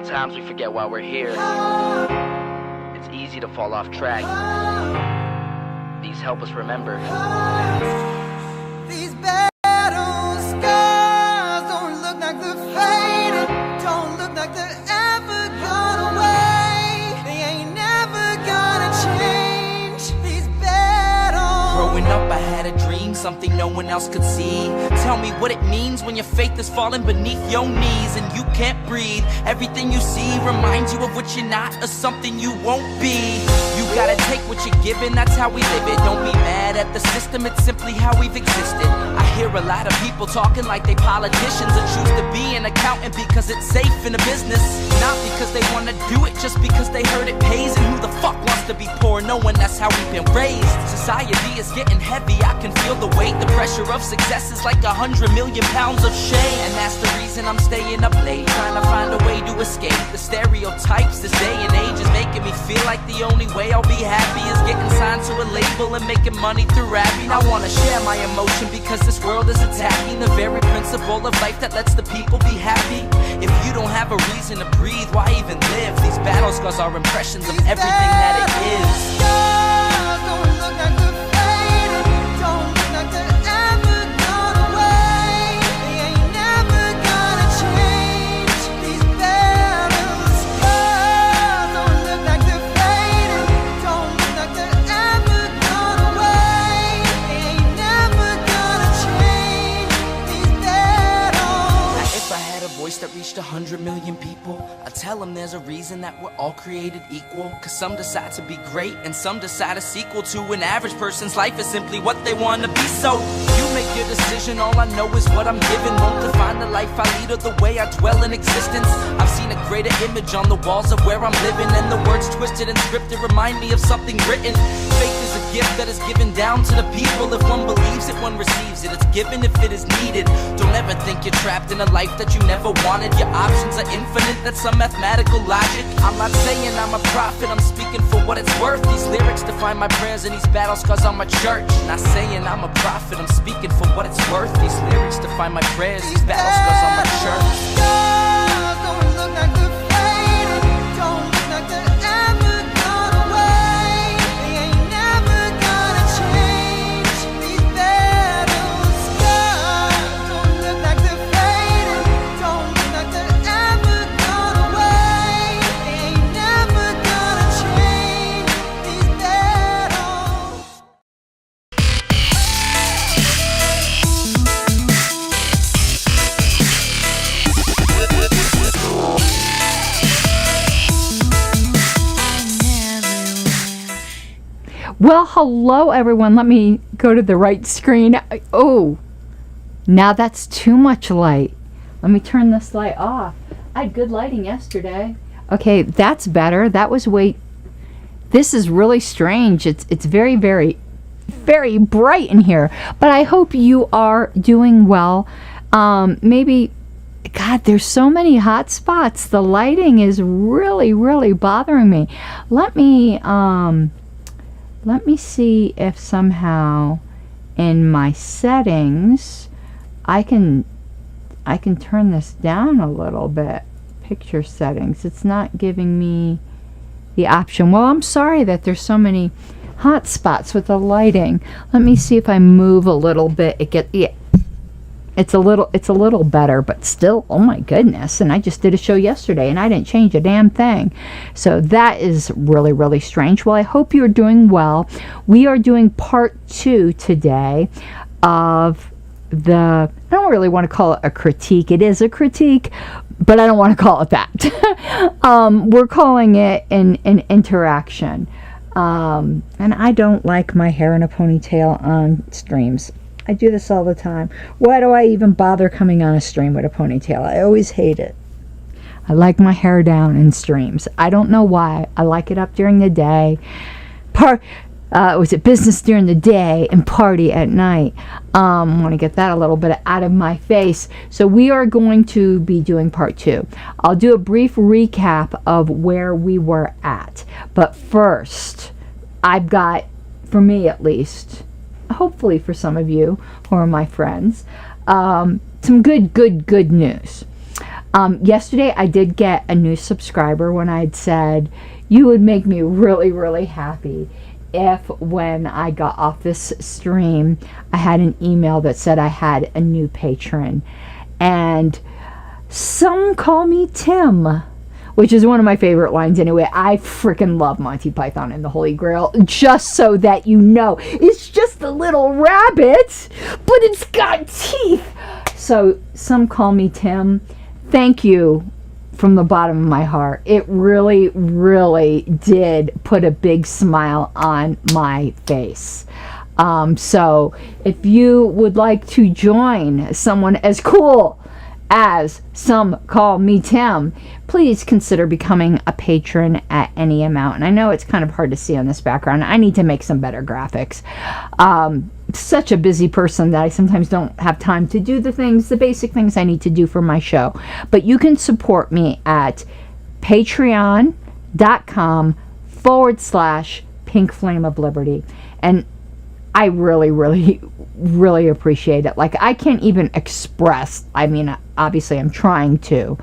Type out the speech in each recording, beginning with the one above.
Sometimes we forget why we're here. It's easy to fall off track. These help us remember. These battle scars don't look like they're faded, don't look like they're ever gone away. They ain't never gonna change. These battles. Growing up, I had a dream, something no one else could see. Tell me what it means when your faith is falling beneath your knees and you can't breathe. Everything you see reminds you of what you're not or something you won't be. You gotta take what you're given, that's how we live it. Don't be mad at the system, it's simply how we've existed. I hear a lot of people talking like they politicians or choose to be an accountant because it's safe in a business. Not because they wanna do it, just because they heard it pays. And who the fuck wants to be poor knowing that's how we've been raised? Society is getting heavy, I can feel the weight. The pressure of success is like 100 million pounds of shame. And that's the reason I'm staying up late, trying to find a way to escape the stereotypes this day and age is making me feel like the only way I'll be happy is getting signed to a label and making money through rapping. I wanna share my emotion because this world is attacking the very principle of life that lets the people be happy. If you don't have a reason to breathe, why even live? These battle scars are impressions of everything that it is. Don't look like they're faded, don't look like they're ever gone away. They ain't never gonna change. These battle scars don't look like they're faded, don't look like they're ever gone away. They ain't never gonna change. These battles. If I had a voice that reached 100 million people, I'd tell them there's a reason that we're all created equal. Cause some decide to be great and some decide a sequel to an average person's life is simply what they want to be. So you make your decision, all I know is what I'm given. Won't define the life I lead or the way I dwell in existence. I've seen a greater image on the walls of where I'm living, and the words twisted and scripted remind me of something written. Faith is a gift that is given down to the people. If one believes it, one receives it. It's given if it is needed. Don't ever think you're trapped in a life that you never wanted. Your options are infinite, that's some mathematical logic. I'm not saying I'm a prophet, I'm speaking for what it's worth. These lyrics define my prayers and these battle scars on my church. Not saying I'm a prophet, I'm speaking for what it's worth. These lyrics define my prayers, these battle scars on my church. Don't look like they're faded, don't look like they're ever gone away. They ain't never gonna change. These battle scars don't look like they're faded, don't look like they're ever gone away. They ain't never gonna change. These battles. Well, hello everyone. Let me go to the right screen. Oh, now that's too much light. Let me turn this light off. I had good lighting yesterday. Okay, that's better. That was this is really strange. It's very, very, very bright in here. But I hope you are doing well. Maybe, God, there's so many hot spots. The lighting is really, really bothering me. Let me see if somehow in my settings I can turn this down a little bit. Picture settings. It's not giving me the option. Well, I'm sorry that there's so many hot spots with the lighting. Let me see if I move a little bit. It's a little better, but still, oh my goodness. And I just did a show yesterday and I didn't change a damn thing. So that is really, really strange. Well, I hope you're doing well. We are doing part 2 today of I don't really want to call it a critique. It is a critique, but I don't want to call it that. We're calling it an interaction. And I don't like my hair in a ponytail on streams. I do this all the time. Why do I even bother coming on a stream with a ponytail? I always hate it. I like my hair down in streams. I don't know why. I like it up during the day. Was it business during the day and party at night? I want to get that a little bit out of my face. So we are going to be doing part 2. I'll do a brief recap of where we were at. But first, I've got, for me at least, hopefully for some of you who are my friends, some good news. Yesterday I did get a new subscriber when I'd said, you would make me really, really happy if when I got off this stream, I had an email that said I had a new patron. And some call me Tim, which is one of my favorite lines anyway. I freaking love Monty Python and the Holy Grail, just so that you know. It's just a little rabbit, but it's got teeth. So some call me Tim. Thank you from the bottom of my heart. It really, really did put a big smile on my face. So if you would like to join someone as cool as some call me Tim, please consider becoming a patron at any amount. And I know it's kind of hard to see on this background. I need to make some better graphics. Such a busy person that I sometimes don't have time to do the basic things I need to do for my show. But you can support me at patreon.com/Pink Flame of Liberty. And I really, really, really appreciate it. Like, I can't even express, I mean, obviously I'm trying to,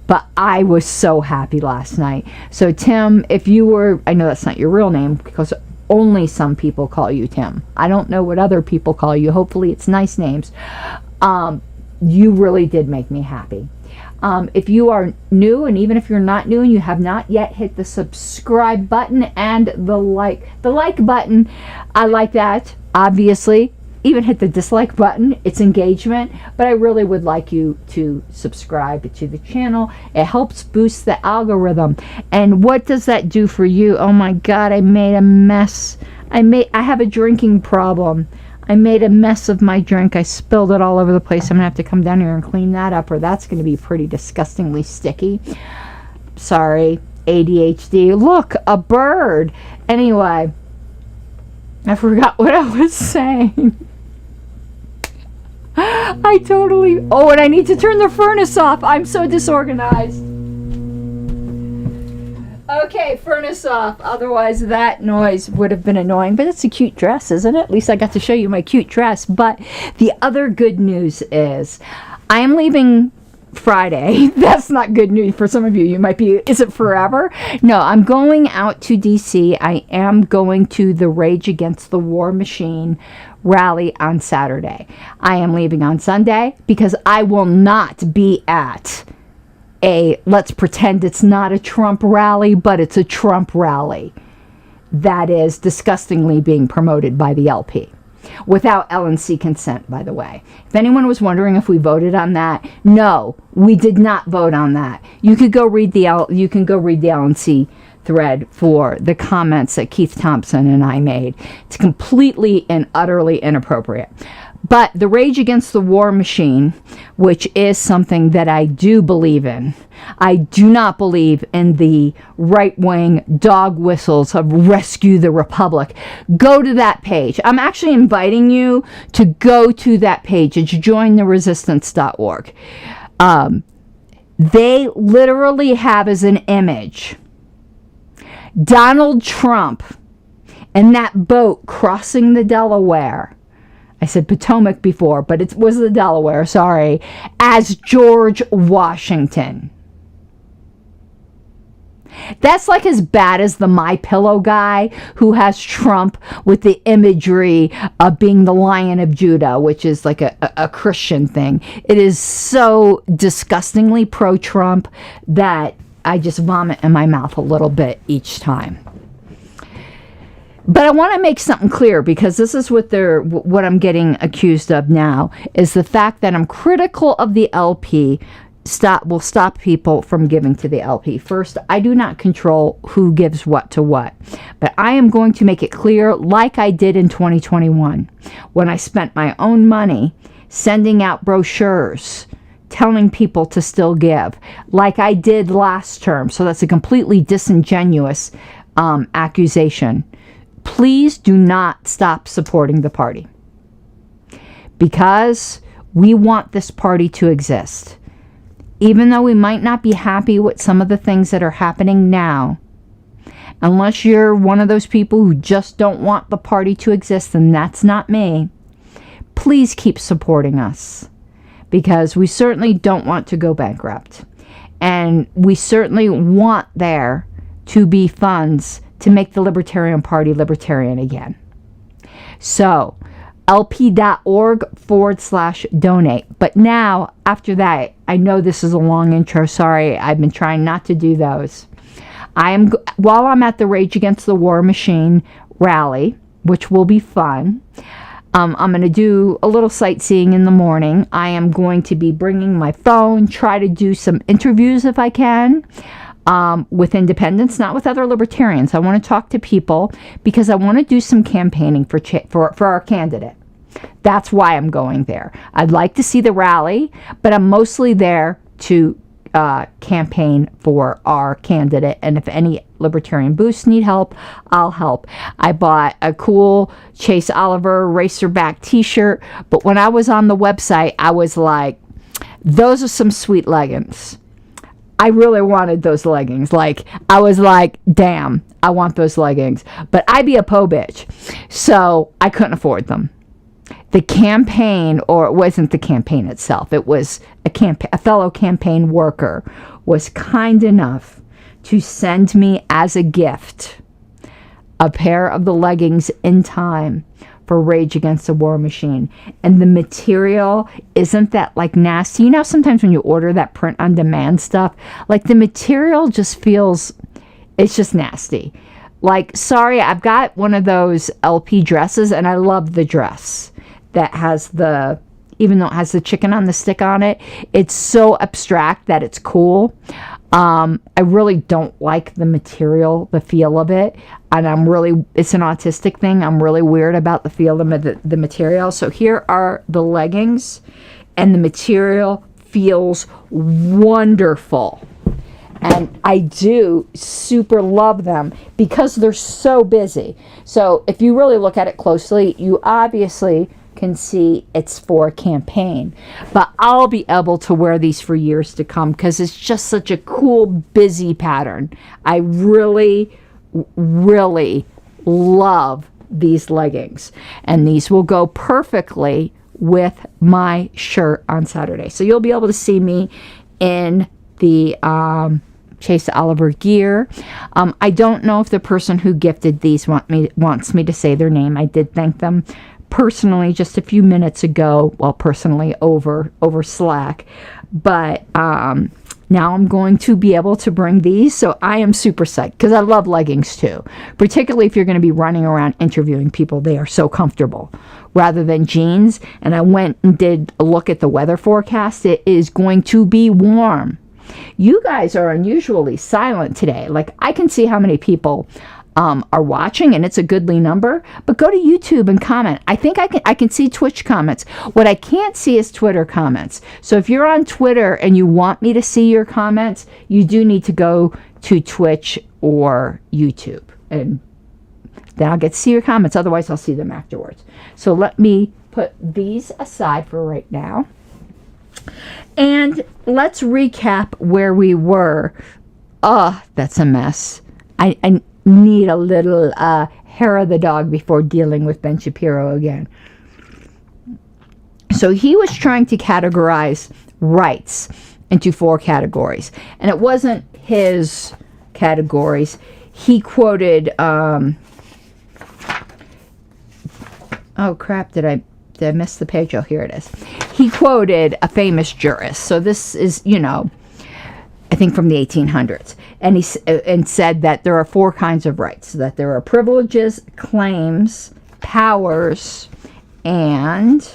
but I was so happy last night. So Tim, if you were, I know that's not your real name because only some people call you Tim. I don't know what other people call you. Hopefully it's nice names. You really did make me happy. If you are new, and even if you're not new and you have not yet hit the subscribe button and the like button, I like that, obviously. Even hit the dislike button. It's engagement, but I really would like you to subscribe to the channel. It helps boost the algorithm. And what does that do for you? Oh my God, I made a mess. I have a drinking problem. I made a mess of my drink. I spilled it all over the place. I'm gonna have to come down here and clean that up, or that's gonna be pretty disgustingly sticky. Sorry, ADHD. Look, a bird. Anyway, I forgot what I was saying. I totally... Oh, and I need to turn the furnace off. I'm so disorganized. Okay, furnace off. Otherwise, that noise would have been annoying. But it's a cute dress, isn't it? At least I got to show you my cute dress. But the other good news is I am leaving Friday. That's not good news for some of you. You might be, is it forever? No, I'm going out to DC. I am going to the Rage Against the War Machine rally on Saturday. I am leaving on Sunday because I will not be at a, let's pretend it's not a Trump rally, but it's a Trump rally that is disgustingly being promoted by the LP. Without LNC consent, by the way. If anyone was wondering if we voted on that, no, we did not vote on that. You could go read the LNC thread for the comments that Keith Thompson and I made. It's completely and utterly inappropriate. But the Rage Against the War Machine, which is something that I do believe in, I do not believe in the right-wing dog whistles of Rescue the Republic. Go to that page. I'm actually inviting you to go to that page. It's jointheresistance.org. They literally have as an image Donald Trump in that boat crossing the Delaware. I said Potomac before, but it was the Delaware, sorry, as George Washington. That's like as bad as the My Pillow guy who has Trump with the imagery of being the Lion of Judah, which is like a Christian thing. It is so disgustingly pro-Trump that I just vomit in my mouth a little bit each time. But I want to make something clear, because this is what I'm getting accused of now, is the fact that I'm critical of the LP will stop people from giving to the LP. First, I do not control who gives what to what. But I am going to make it clear, like I did in 2021, when I spent my own money sending out brochures telling people to still give, like I did last term. So that's a completely disingenuous accusation. Please do not stop supporting the party, because we want this party to exist. Even though we might not be happy with some of the things that are happening now, unless you're one of those people who just don't want the party to exist, and that's not me, please keep supporting us, because we certainly don't want to go bankrupt. And we certainly want there to be funds to make the Libertarian Party libertarian again. So, lp.org/donate. But now, after that, I know this is a long intro. Sorry, I've been trying not to do those. While I'm at the Rage Against the War Machine rally, which will be fun, I'm going to do a little sightseeing in the morning. I am going to be bringing my phone, try to do some interviews if I can, with independents, not with other libertarians. I want to talk to people because I want to do some campaigning for our candidate. That's why I'm going there. I'd like to see the rally, but I'm mostly there to campaign for our candidate, and if any libertarian booths need help, I'll help. I bought a cool Chase Oliver Racerback t-shirt, but when I was on the website, I was like, those are some sweet leggings. I really wanted those leggings. Like, I was like, damn, I want those leggings. But I be a po bitch, so I couldn't afford them. The campaign, or it wasn't the campaign itself, it was a fellow campaign worker was kind enough to send me as a gift a pair of the leggings in time for Rage Against the War Machine. And the material isn't that like nasty. You know, sometimes when you order that print on demand stuff, like the material just feels, it's just nasty. Like, sorry, I've got one of those LP dresses and I love the dress that has the, even though it has the chicken on the stick on it, it's so abstract that it's cool. I really don't like the material, the feel of it, and it's an autistic thing. I'm really weird about the feel of the material. So here are the leggings, and the material feels wonderful. And I do super love them because they're so busy. So if you really look at it closely, you obviously can see it's for a campaign, but I'll be able to wear these for years to come because it's just such a cool, busy pattern. I really, really love these leggings, and these will go perfectly with my shirt on Saturday. So you'll be able to see me in the Chase Oliver gear. I don't know if the person who gifted these wants me to say their name. I did thank them personally just a few minutes ago, well, personally over Slack, but now I'm going to be able to bring these, so I am super psyched because I love leggings too, particularly if you're going to be running around interviewing people. They are so comfortable rather than jeans. And I went and did a look at the weather forecast. It is going to be warm. You guys are unusually silent today. Like, I can see how many people are watching, and it's a goodly number, but go to YouTube and comment. I think I can see Twitch comments. What I can't see is Twitter comments. So if you're on Twitter and you want me to see your comments, you do need to go to Twitch or YouTube, and then I'll get to see your comments. Otherwise, I'll see them afterwards. So let me put these aside for right now, and let's recap where we were. Oh, that's a mess. I need a little hair of the dog before dealing with Ben Shapiro again. So he was trying to categorize rights into 4 categories, and it wasn't his categories. He quoted oh crap, did I miss the page? Oh, here it is. He quoted a famous jurist. So this is, I think from the 1800s, and he said that there are 4 kinds of rights, that there are privileges, claims, powers, and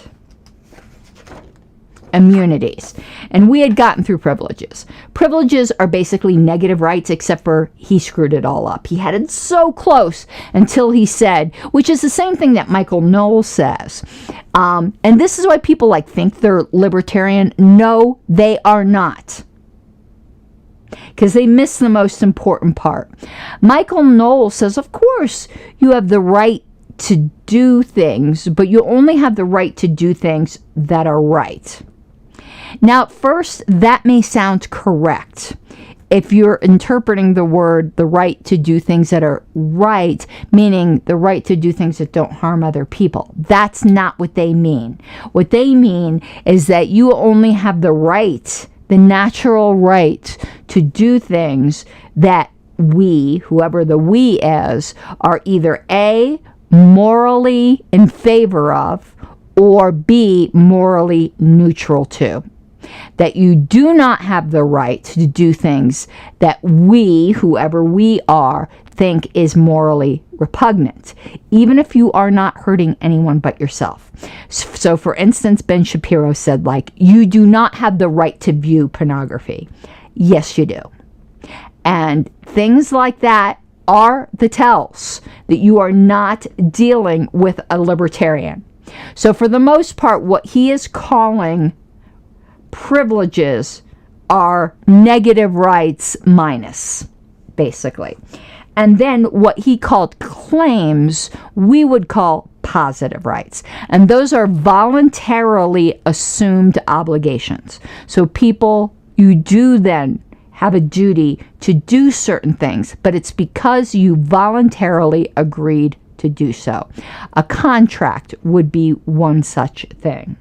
immunities. And we had gotten through privileges. Privileges are basically negative rights, except for he screwed it all up. He had it so close until he said, which is the same thing that Michael Knowles says. And this is why people think they're libertarian. No, they are not, because they miss the most important part. Michael Knowles says, of course, you have the right to do things, but you only have the right to do things that are right. Now, at first, that may sound correct if you're interpreting the word, the right to do things that are right, meaning the right to do things that don't harm other people. That's not what they mean. What they mean is that you only have the right the natural right to do things that we, whoever the we is, are either A, morally in favor of, or B, morally neutral to. That you do not have the right to do things that we, whoever we are, think is morally repugnant, even if you are not hurting anyone but yourself. So for instance, Ben Shapiro said, like, you do not have the right to view pornography. Yes, you do. And things like that are the tells that you are not dealing with a libertarian. So for the most part, what he is calling privileges are negative rights minus, basically. And then what he called claims, we would call positive rights. And those are voluntarily assumed obligations. So people, you do then have a duty to do certain things, but it's because you voluntarily agreed to do so. A contract would be one such thing.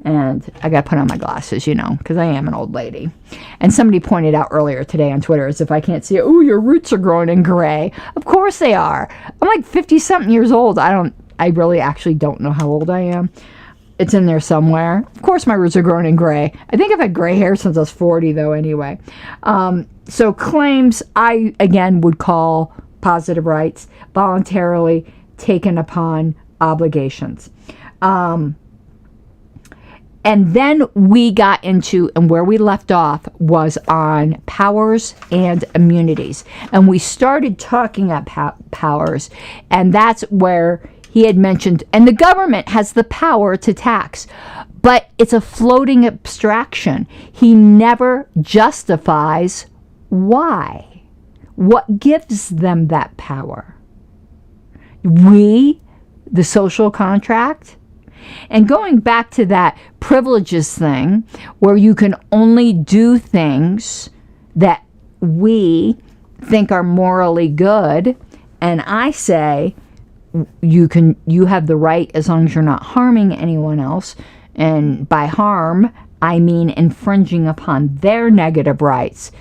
And I got to put on my glasses, because I am an old lady. And somebody pointed out earlier today on Twitter, as if I can't see it, oh, your roots are growing in gray. Of course they are. I'm like 50-something years old. I really actually don't know how old I am. It's in there somewhere. Of course my roots are growing in gray. I think I've had gray hair since I was 40, though, anyway. So claims, I, again, would call positive rights, voluntarily taken upon obligations. And then we got into, and where we left off was on powers and immunities. And we started talking about powers, and that's where he had mentioned, and the government has the power to tax, but it's a floating abstraction. He never justifies why. What gives them that power? We, the social contract? And going back to that privileges thing, where you can only do things that we think are morally good, and I say you have the right as long as you're not harming anyone else, and by harm I mean infringing upon their negative rights.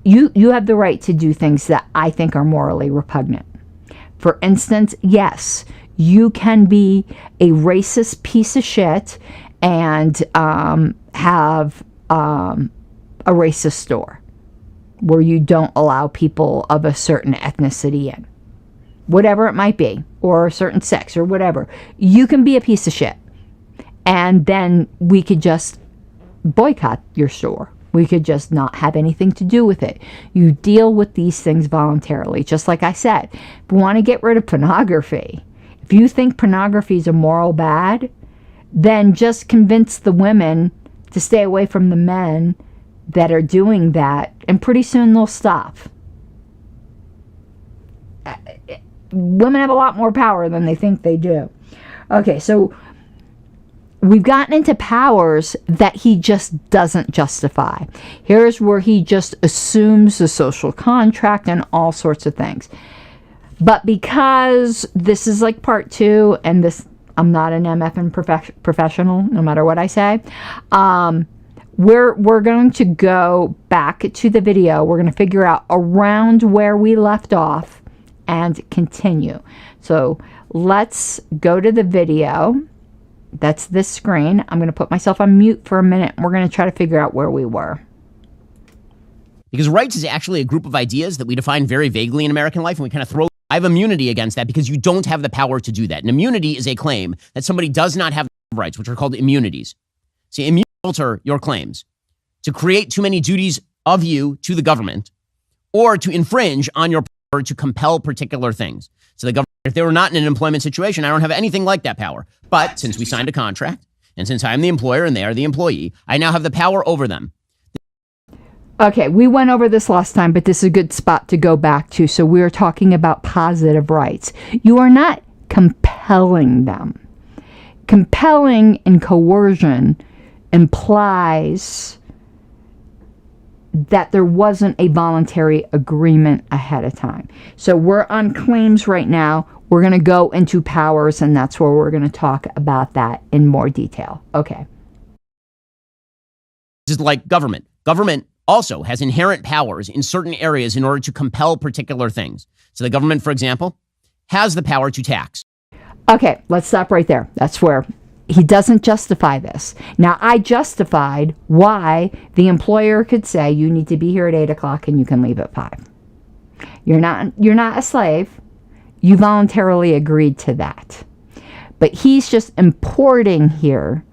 You have the right to do things that I think are morally repugnant. For instance, yes, you can be a racist piece of shit and have a racist store where you don't allow people of a certain ethnicity in. Whatever it might be, or a certain sex, or whatever. You can be a piece of shit. And then we could just boycott your store. We could just not have anything to do with it. You deal with these things voluntarily. Just like I said, if you want to get rid of pornography, if you think pornography is a moral bad, then just convince the women to stay away from the men that are doing that, and pretty soon they'll stop. Women have a lot more power than they think they do. Okay, so we've gotten into powers that he just doesn't justify. Here's where he just assumes the social contract and all sorts of things. But because this is like part 2, and this, I'm not an MFN professional, no matter what I say, we're going to go back to the video. We're going to figure out around where we left off and continue. So let's go to the video. That's this screen. I'm going to put myself on mute for a minute. And we're going to try to figure out where we were. Because rights is actually a group of ideas that we define very vaguely in American life, and we kind of throw. I have immunity against that because you don't have the power to do that. And immunity is a claim that somebody does not have rights, which are called immunities. See, immunity filter your claims to create too many duties of you to the government, or to infringe on your power to compel particular things. So the government, if they were not in an employment situation, I don't have anything like that power. But since we signed a contract, and since I'm the employer and they are the employee, I now have the power over them. Okay, we went over this last time, but this is a good spot to go back to. So we're talking about positive rights. You are not compelling them. Compelling and coercion implies that there wasn't a voluntary agreement ahead of time. So we're on claims right now. We're going to go into powers, and that's where we're going to talk about that in more detail. Okay. This is like government. Government also has inherent powers in certain areas in order to compel particular things. So the government, for example, has the power to tax. Okay, let's stop right there. That's where he doesn't justify this. Now, I justified why the employer could say you need to be here at 8 o'clock and you can leave at 5. You're not a slave. You voluntarily agreed to that. But he's just importing here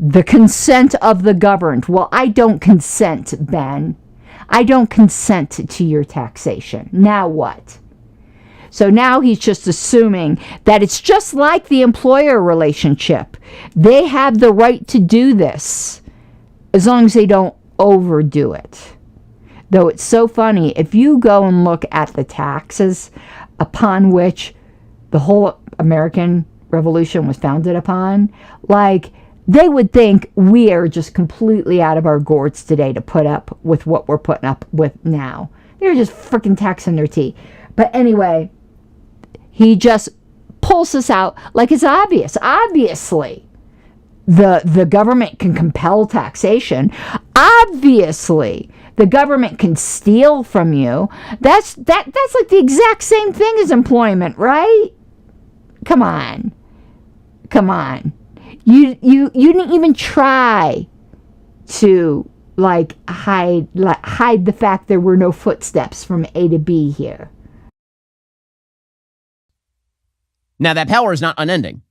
the consent of the governed. Well, I don't consent, Ben. I don't consent to your taxation. Now what? So now he's just assuming that it's just like the employer relationship. They have the right to do this as long as they don't overdo it. Though it's so funny, if you go and look at the taxes upon which the whole American Revolution was founded upon, like, they would think we are just completely out of our gourds today to put up with what we're putting up with now. They're just freaking taxing their tea. But anyway, he just pulls this out like it's obvious. Obviously, the government can compel taxation. Obviously, the government can steal from you. That's like the exact same thing as employment, right? Come on. You didn't even try to hide the fact there were no footsteps from A to B here. Now, that power is not unending.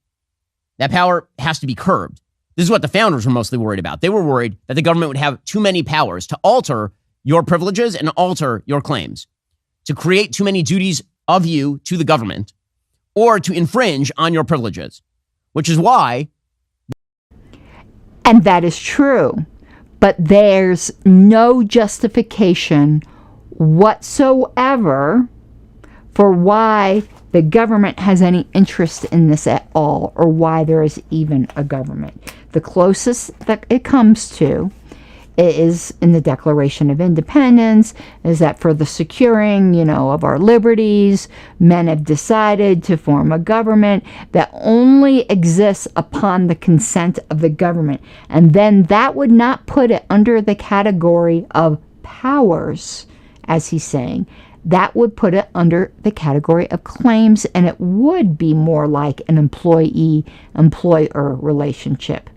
That power has to be curbed. This is what the founders were mostly worried about. They were worried that the government would have too many powers to alter your privileges and alter your claims, to create too many duties of you to the government, or to infringe on your privileges, which is why. And that is true. But there's no justification whatsoever for why the government has any interest in this at all, or why there is even a government. The closest that it comes to is in the Declaration of Independence, is that for the securing, of our liberties, men have decided to form a government that only exists upon the consent of the government. And then that would not put it under the category of powers, as he's saying. That would put it under the category of claims, and it would be more like an employee-employer relationship.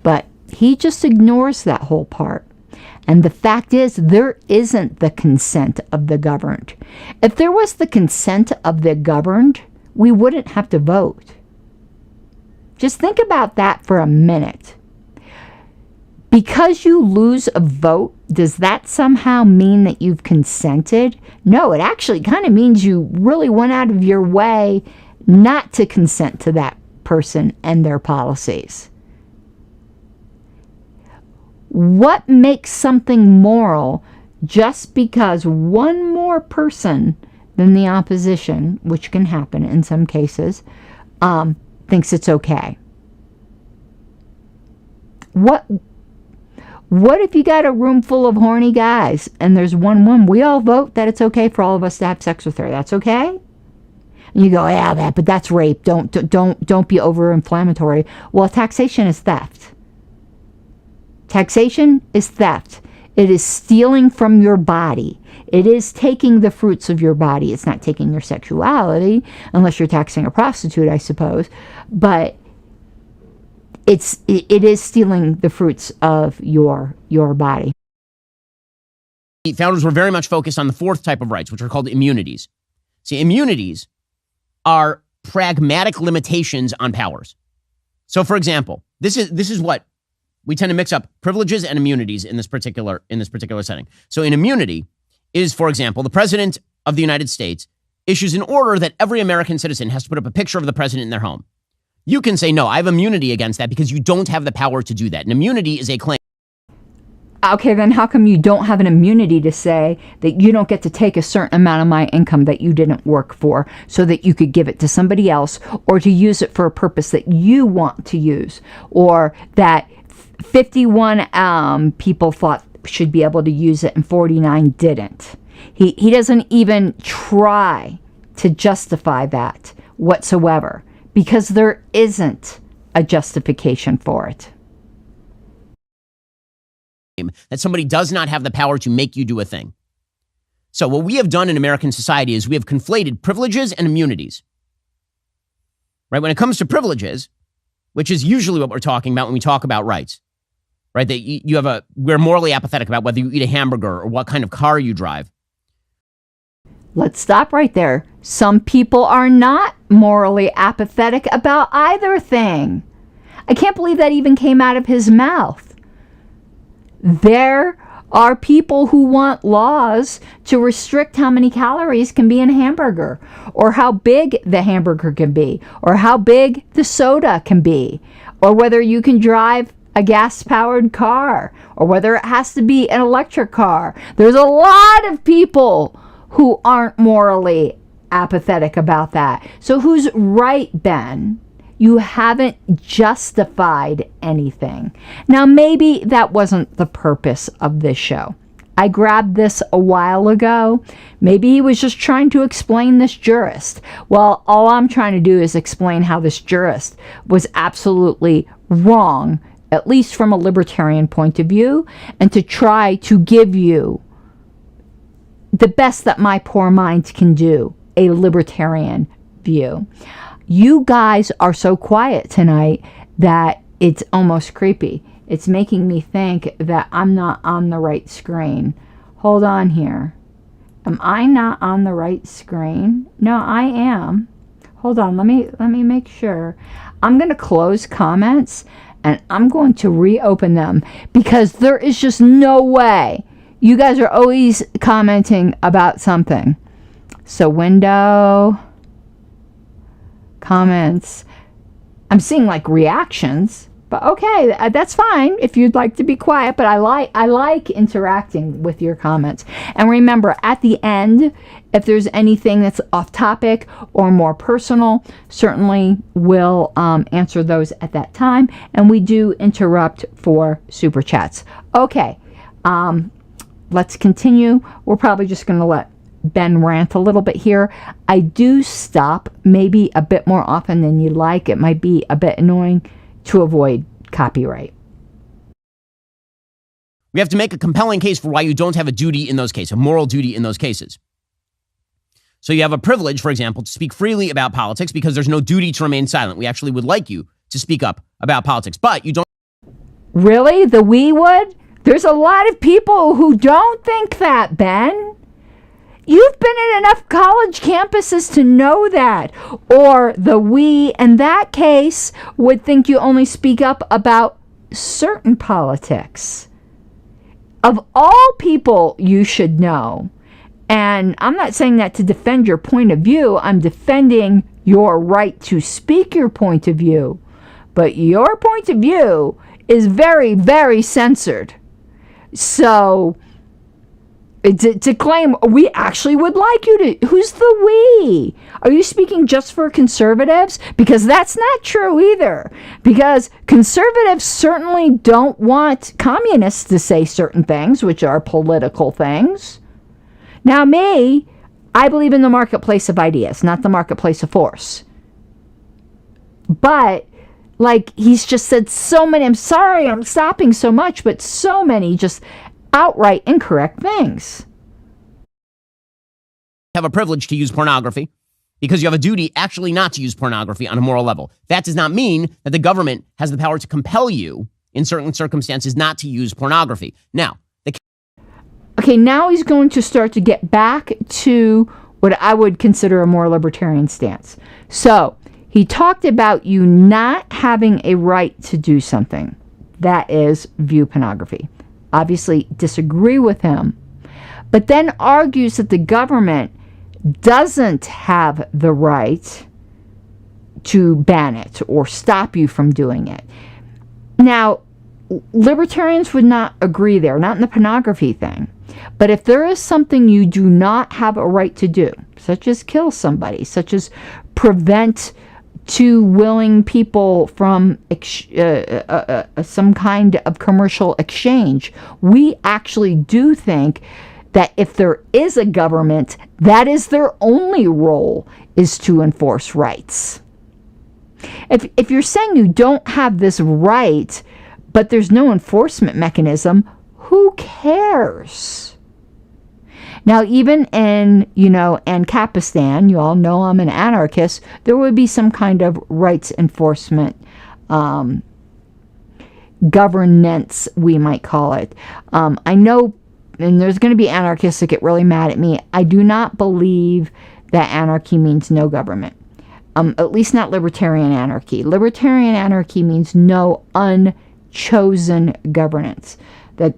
But he just ignores that whole part. And the fact is, there isn't the consent of the governed. If there was the consent of the governed, we wouldn't have to vote. Just think about that for a minute. Because you lose a vote, does that somehow mean that you've consented? No, it actually kind of means you really went out of your way not to consent to that person and their policies. What makes something moral just because one more person than the opposition, which can happen in some cases, thinks it's okay? What if you got a room full of horny guys and there's one woman? We all vote that it's okay for all of us to have sex with her. That's okay? And you go, yeah, but that's rape. Don't be over-inflammatory. Well, taxation is theft. Taxation is theft. It is stealing from your body. It is taking the fruits of your body. It's not taking your sexuality, unless you're taxing a prostitute, I suppose. But it is stealing the fruits of your body. The founders were very much focused on the fourth type of rights, which are called immunities. See, immunities are pragmatic limitations on powers. So, for example, this is what we tend to mix up privileges and immunities in this particular setting. So, an immunity is, for example, the president of the United States issues an order that every American citizen has to put up a picture of the president in their home. You can say, no, I have immunity against that because you don't have the power to do that. An immunity is a claim. Okay, then how come you don't have an immunity to say that you don't get to take a certain amount of my income that you didn't work for so that you could give it to somebody else, or to use it for a purpose that you want to use, or that 51 people thought should be able to use it and 49 didn't? He doesn't even try to justify that whatsoever, because there isn't a justification for it. that somebody does not have the power to make you do a thing. So what we have done in American society is we have conflated privileges and immunities. Right? When it comes to privileges, which is usually what we're talking about when we talk about rights, right? That we're morally apathetic about whether you eat a hamburger or what kind of car you drive. Let's stop right there. Some people are not morally apathetic about either thing. I can't believe that even came out of his mouth. There are people who want laws to restrict how many calories can be in a hamburger, or how big the hamburger can be, or how big the soda can be, or whether you can drive a gas-powered car, or whether it has to be an electric car. There's a lot of people who aren't morally apathetic about that. So who's right, Ben? You haven't justified anything. Now, maybe that wasn't the purpose of this show. I grabbed this a while ago. Maybe he was just trying to explain this jurist. Well, all I'm trying to do is explain how this jurist was absolutely wrong, at least from a libertarian point of view, and to try to give you the best that my poor mind can do, a libertarian view. You guys are so quiet tonight that it's almost creepy. It's making me think that I'm not on the right screen. Hold on here. Am I not on the right screen? No, I am. Hold on, let me make sure. I'm going to close comments and I'm going to reopen them because there is just no way. You guys are always commenting about something. So window, comments. I'm seeing like reactions, but okay, that's fine if you'd like to be quiet, but I like interacting with your comments. And remember, at the end, if there's anything that's off topic or more personal, certainly we'll answer those at that time, and we do interrupt for super chats. Okay, let's continue. We're probably just going to let Ben rant a little bit here. I do stop maybe a bit more often than you'd like. It might be a bit annoying to avoid copyright. We have to make a compelling case for why you don't have a duty in those cases, a moral duty in those cases. So you have a privilege, for example, to speak freely about politics because there's no duty to remain silent. We actually would like you to speak up about politics, but you don't. Really? We would? There's a lot of people who don't think that, Ben. You've been in enough college campuses to know that. Or we, in that case, would think you only speak up about certain politics. Of all people, you should know. And I'm not saying that to defend your point of view. I'm defending your right to speak your point of view. But your point of view is very, very censored. So to claim we actually would like you to, who's the we? Are you speaking just for conservatives? Because that's not true either. Because conservatives certainly don't want communists to say certain things, which are political things. Now me, I believe in the marketplace of ideas, not the marketplace of force. But like he's just said so many, I'm sorry I'm stopping so much, but so many just outright incorrect things. Have a privilege to use pornography because you have a duty actually not to use pornography on a moral level. That does not mean that the government has the power to compel you in certain circumstances not to use pornography. Now, okay, now he's going to start to get back to what I would consider a more libertarian stance. So he talked about you not having a right to do something. That is view pornography. Obviously disagree with him, but then argues that the government doesn't have the right to ban it or stop you from doing it. Now, libertarians would not agree there, not in the pornography thing. But if there is something you do not have a right to do, such as kill somebody, such as prevent two willing people from some kind of commercial exchange, we actually do think that if there is a government, that is their only role, is to enforce rights. If you're saying you don't have this right, but there's no enforcement mechanism, Who cares? Now, even in, Ancapistan, you all know I'm an anarchist, there would be some kind of rights enforcement governance, we might call it. I know, and there's going to be anarchists that get really mad at me. I do not believe that anarchy means no government. At least not libertarian anarchy. Libertarian anarchy means no unchosen governance.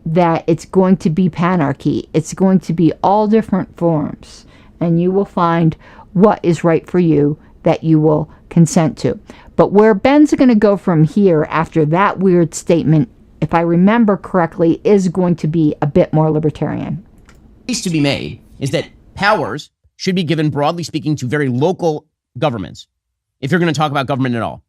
That it's going to be panarchy. It's going to be all different forms. And you will find what is right for you that you will consent to. But where Ben's going to go from here after that weird statement, if I remember correctly, is going to be a bit more libertarian. The case to be made is that powers should be given, broadly speaking, to very local governments, if you're going to talk about government at all.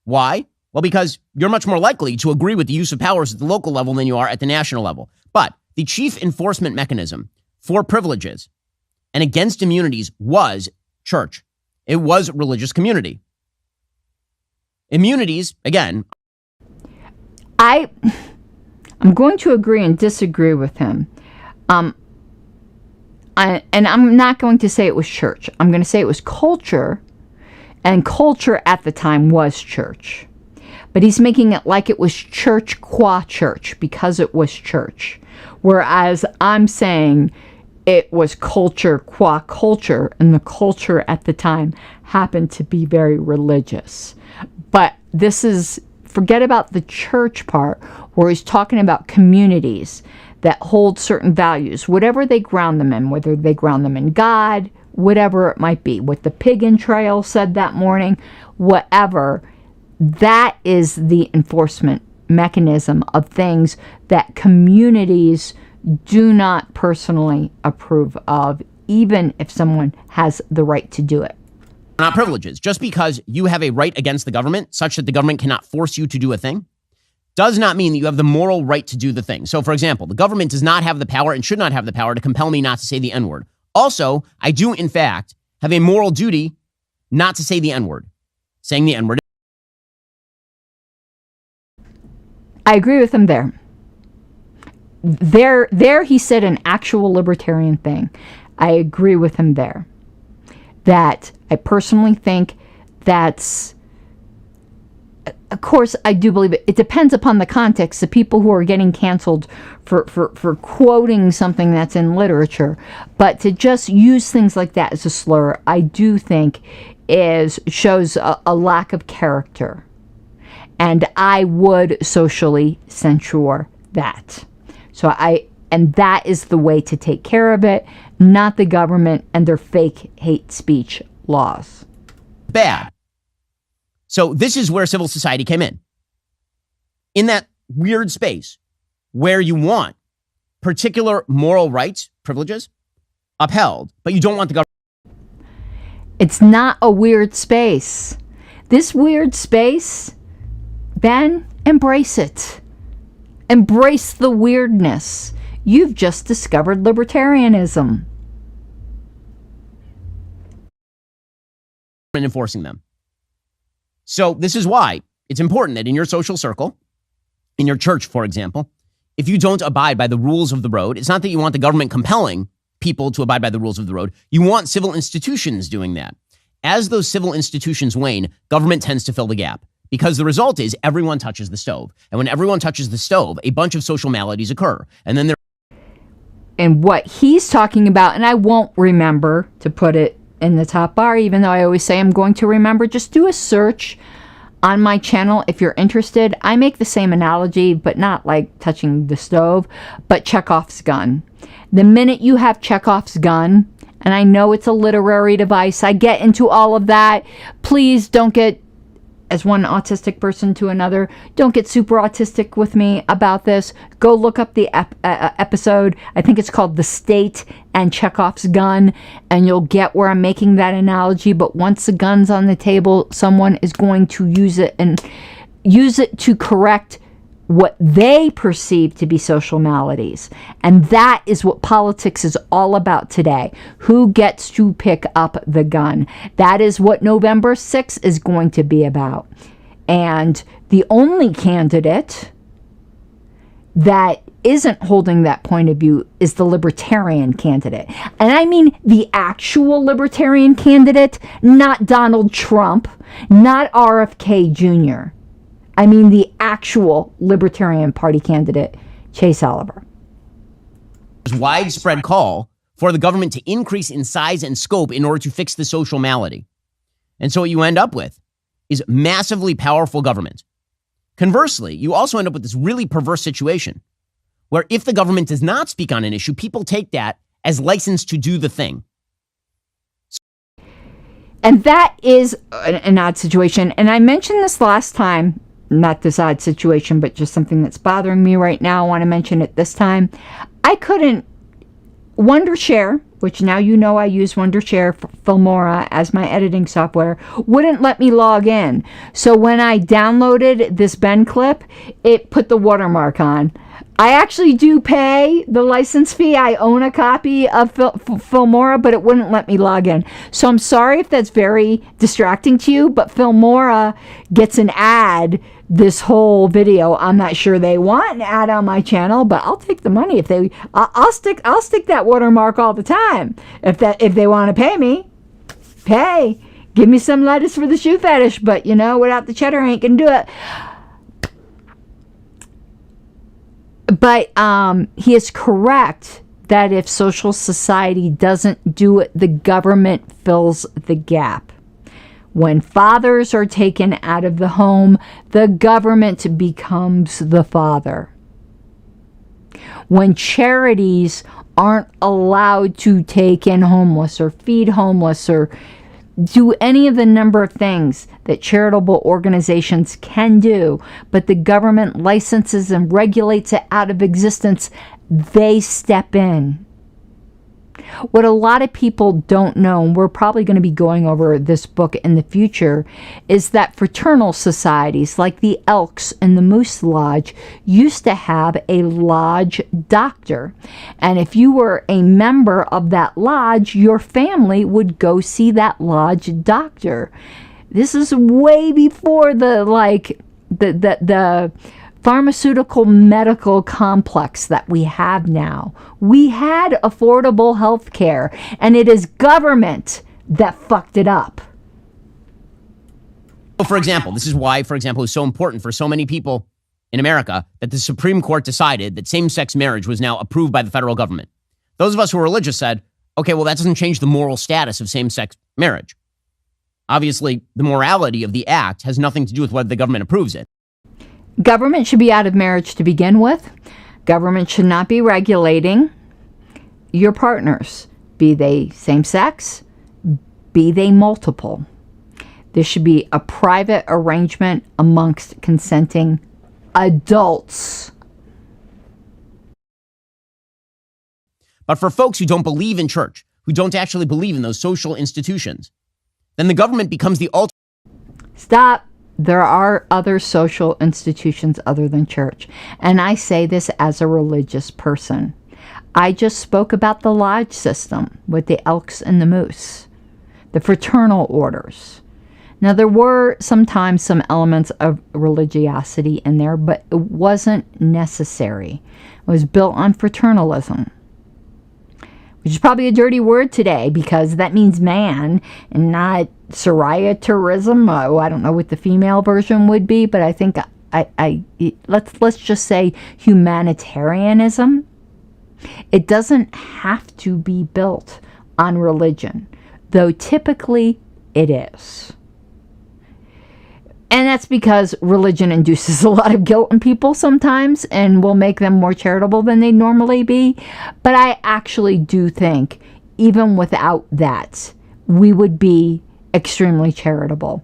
Why? Well, because you're much more likely to agree with the use of powers at the local level than you are at the national level. But the chief enforcement mechanism for privileges and against immunities was church. It was religious community. Immunities, again. I'm going to agree and disagree with him. And I'm not going to say it was church. I'm going to say it was culture. And culture at the time was church. But he's making it like it was church qua church because it was church. Whereas I'm saying it was culture qua culture, and the culture at the time happened to be very religious. But this is, forget about the church part, where he's talking about communities that hold certain values, whatever they ground them in, whether they ground them in God, whatever it might be, what the pig in trail said that morning, whatever. That is the enforcement mechanism of things that communities do not personally approve of, even if someone has the right to do it. Not privileges. Just because you have a right against the government, such that the government cannot force you to do a thing, does not mean that you have the moral right to do the thing. So, for example, the government does not have the power and should not have the power to compel me not to say the N-word. Also, I do, in fact, have a moral duty not to say the N-word. Saying the N-word. I agree with him there. There he said an actual libertarian thing. I agree with him there. That I personally think that's, of course, I do believe it. It depends upon the context. The people who are getting canceled for quoting something that's in literature, but to just use things like that as a slur, I do think shows a lack of character. And I would socially censure that. And that is the way to take care of it, not the government and their fake hate speech laws. Bad. So this is where civil society came in. In that weird space where you want particular moral rights, privileges, upheld, but you don't want the government. It's not a weird space. This weird space, Ben, embrace it. Embrace the weirdness. You've just discovered libertarianism. Enforcing them. So this is why it's important that in your social circle, in your church, for example, if you don't abide by the rules of the road, it's not that you want the government compelling people to abide by the rules of the road. You want civil institutions doing that. As those civil institutions wane, government tends to fill the gap. Because the result is everyone touches the stove. And when everyone touches the stove, a bunch of social maladies occur. And then and what he's talking about, and I won't remember to put it in the top bar, even though I always say I'm going to remember, just do a search on my channel if you're interested. I make the same analogy, but not like touching the stove, but Chekhov's gun. The minute you have Chekhov's gun, and I know it's a literary device, I get into all of that. Please don't get, as one autistic person to another, don't get super autistic with me about this. Go look up the episode. I think it's called The State and Chekhov's Gun, and you'll get where I'm making that analogy. But once the gun's on the table, someone is going to use it to correct what they perceive to be social maladies. And that is what politics is all about today. Who gets to pick up the gun? That is what November 6th is going to be about. And the only candidate that isn't holding that point of view is the Libertarian candidate. And I mean the actual Libertarian candidate, not Donald Trump, not RFK Jr. I mean the actual Libertarian Party candidate, Chase Oliver. There's widespread call for the government to increase in size and scope in order to fix the social malady. And so what you end up with is massively powerful government. Conversely, you also end up with this really perverse situation where if the government does not speak on an issue, people take that as license to do the thing. And that is an odd situation. And I mentioned this last time, not this odd situation, but just something that's bothering me right now. I want to mention it this time. I couldn't, Wondershare, which now you know I use Wondershare for Filmora as my editing software, wouldn't let me log in. So when I downloaded this Ben clip, it put the watermark on. I actually do pay the license fee. I own a copy of Filmora, but it wouldn't let me log in. So I'm sorry if that's very distracting to you, but Filmora gets an ad this whole video. I'm not sure they want an ad on my channel, but I'll take the money if they. I'll stick that watermark all the time. If they want to pay me, pay. Give me some lettuce for the shoe fetish, but you know, without the cheddar, I ain't gonna do it. But he is correct that if social society doesn't do it, the government fills the gap. When fathers are taken out of the home, the government becomes the father. When charities aren't allowed to take in homeless or feed homeless or do any of the number of things that charitable organizations can do, but the government licenses and regulates it out of existence, they step in. What a lot of people don't know, and we're probably going to be going over this book in the future, is that fraternal societies like the Elks and the Moose Lodge used to have a lodge doctor. And if you were a member of that lodge, your family would go see that lodge doctor. This is way before the pharmaceutical medical complex that we have now. We had affordable health care, and it is government that fucked it up. For example, this is why, for example, it's so important for so many people in America that the Supreme Court decided that same-sex marriage was now approved by the federal government. Those of us who are religious said, okay, well, that doesn't change the moral status of same-sex marriage. Obviously, the morality of the act has nothing to do with whether the government approves it. Government should be out of marriage to begin with. Government should not be regulating your partners, be they same-sex, be they multiple. This should be a private arrangement amongst consenting adults. But for folks who don't believe in church, who don't actually believe in those social institutions, then the government becomes the ultimate. Stop. There are other social institutions other than church. And I say this as a religious person. I just spoke about the lodge system with the Elks and the Moose, the fraternal orders. Now, there were sometimes some elements of religiosity in there, but it wasn't necessary. It was built on fraternalism, which is probably a dirty word today because that means man and not psoriatism. I don't know what the female version would be, but I think let's just say humanitarianism. It doesn't have to be built on religion, though typically it is. And that's because religion induces a lot of guilt in people sometimes and will make them more charitable than they normally be. But I actually do think, even without that, we would be extremely charitable.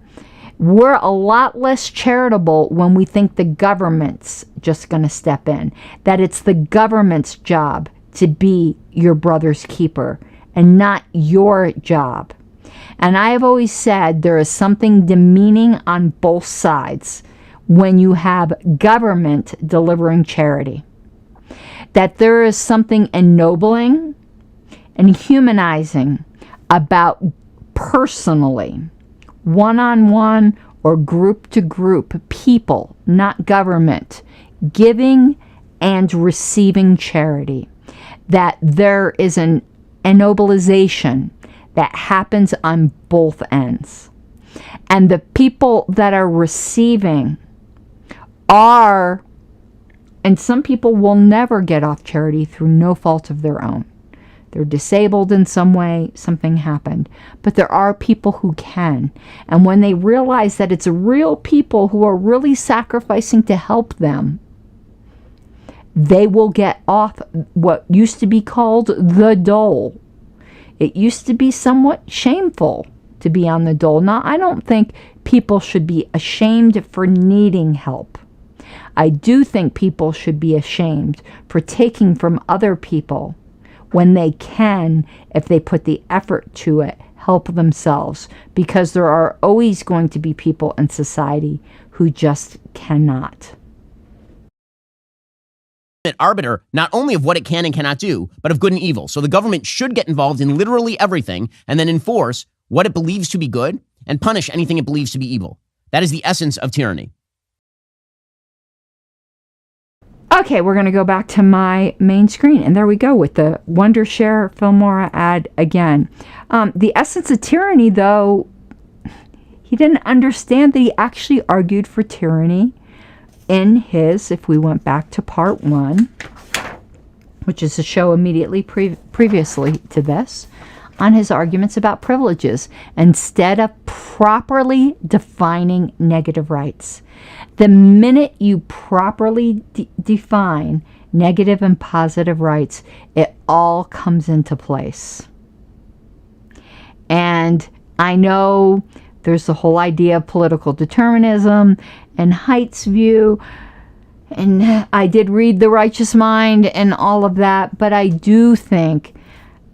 We're a lot less charitable when we think the government's just going to step in, that it's the government's job to be your brother's keeper and not your job. And I have always said there is something demeaning on both sides when you have government delivering charity. That there is something ennobling and humanizing about personally, one-on-one or group-to-group people, not government, giving and receiving charity. That there is an ennobilization that happens on both ends. And the people that are receiving are, and some people will never get off charity through no fault of their own. They're disabled in some way, something happened. But there are people who can. And when they realize that it's real people who are really sacrificing to help them, they will get off what used to be called the dole. It used to be somewhat shameful to be on the dole. Now, I don't think people should be ashamed for needing help. I do think people should be ashamed for taking from other people when they can, if they put the effort to it, help themselves. Because there are always going to be people in society who just cannot. Arbiter not only of what it can and cannot do, but of good and evil. So the government should get involved in literally everything and then enforce what it believes to be good and punish anything it believes to be evil. That is the essence of tyranny. Okay, we're going to go back to my main screen. And there we go with the Wondershare Filmora ad again. The essence of tyranny, though, he didn't understand that he actually argued for tyranny in his, if we went back to part 1, which is a show immediately previously to this, on his arguments about privileges, instead of properly defining negative rights. The minute you properly define negative and positive rights, it all comes into place. And I know there's the whole idea of political determinism and Haidt's view, and I did read The Righteous Mind and all of that, but I do think,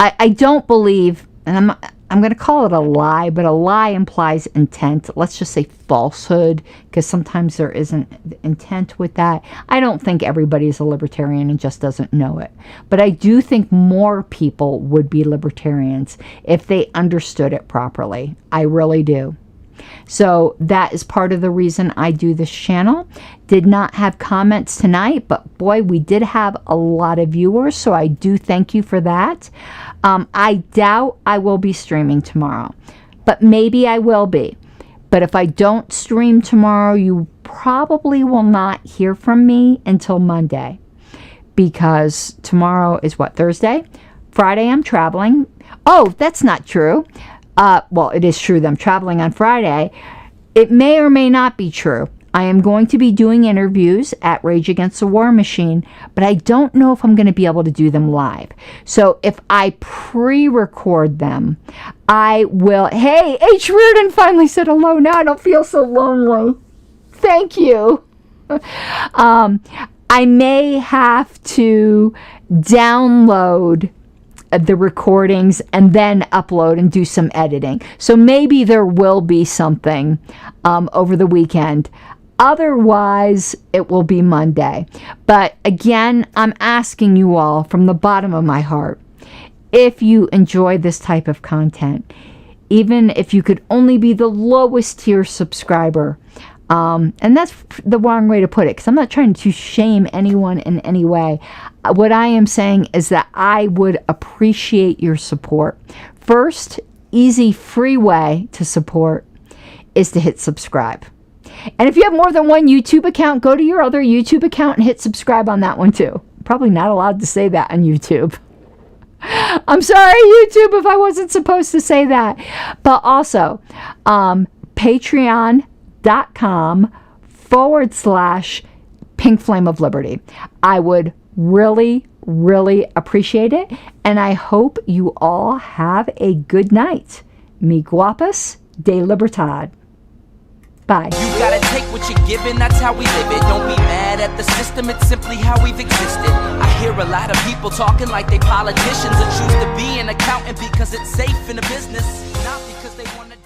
I don't believe, and I'm going to call it a lie, but a lie implies intent. Let's just say falsehood, because sometimes there isn't intent with that. I don't think everybody is a libertarian and just doesn't know it. But I do think more people would be libertarians if they understood it properly. I really do. So that is part of the reason I do this channel. Did not have comments tonight, but boy, we did have a lot of viewers, so I do thank you for that. I doubt I will be streaming tomorrow, but maybe I will be. But if I don't stream tomorrow, you probably will not hear from me until Monday, because tomorrow is what, Thursday? Friday I'm traveling. Oh, that's not true. Well, it is true that I'm traveling on Friday. It may or may not be true. I am going to be doing interviews at Rage Against the War Machine, but I don't know if I'm going to be able to do them live. So if I pre-record them, I will... Hey, H. Reardon finally said hello. Now I don't feel so lonely. Thank you. I may have to download the recordings and then upload and do some editing. So maybe there will be something over the weekend. Otherwise, it will be Monday. But again, I'm asking you all from the bottom of my heart, if you enjoy this type of content, even if you could only be the lowest tier subscriber, and that's the wrong way to put it, because I'm not trying to shame anyone in any way. What I am saying is that I would appreciate your support. First, easy, free way to support is to hit subscribe. And if you have more than one YouTube account, go to your other YouTube account and hit subscribe on that one too. Probably not allowed to say that on YouTube. I'm sorry, YouTube, if I wasn't supposed to say that. But also, patreon.com/Pink Flame of Liberty. I would really, really appreciate it. And I hope you all have a good night. Mi guapas de libertad. Bye. You gotta take what you're given, that's how we live it. Don't be mad at the system, it's simply how we've existed. I hear a lot of people talking like they politicians and choose to be an accountant because it's safe in the business, not because they want to